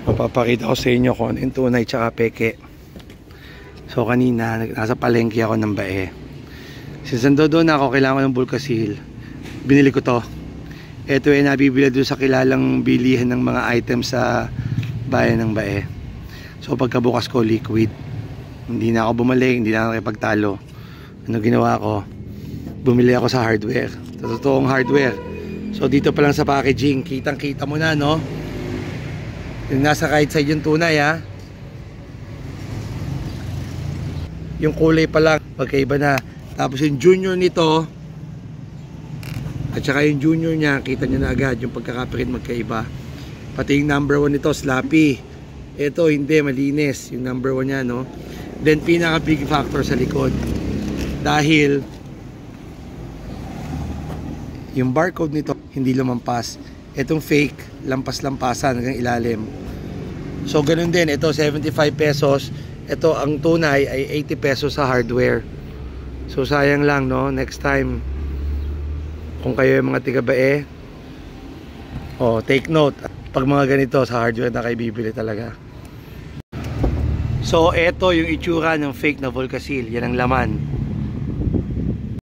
Papapakita ko sa inyo kung ano yung tunay tsaka peke. So kanina nasa palengke ako ng Bae. Since nandoon ako, kailangan ko ng Volcasil. Binili ko to. Ito ay nabibili doon sa kilalang bilihan ng mga items sa bayan ng Bae. So pagkabukas ko, liquid. Hindi na ako bumalik, hindi na ako nakipagtalo. Ano ginawa ko? Bumili ako sa hardware. Sa totoong hardware. So dito pa lang sa packaging, kitang kita mo na, no? Yung nasa right side yung tunay, ha. Yung kulay pa lang magkaiba na. Tapos yung junior nito at saka yung junior niya, kita nyo na agad yung pagkakaprint magkaiba. Pati yung number 1 nito, sloppy. Ito hindi, malinis yung number 1 niya, no. Then pinaka big factor sa likod, dahil yung barcode nito hindi lumampas. Itong fake, lampas-lampasan hanggang ilalim. So ganun din, ito 75 pesos. Ito ang tunay ay 80 pesos sa hardware. So sayang lang, no? Next time kung kayo yung mga tiga-Bae, take note, pag mga ganito sa hardware na kayo bibili talaga. So ito yung itsura ng fake na Volcasil. Yan ang laman.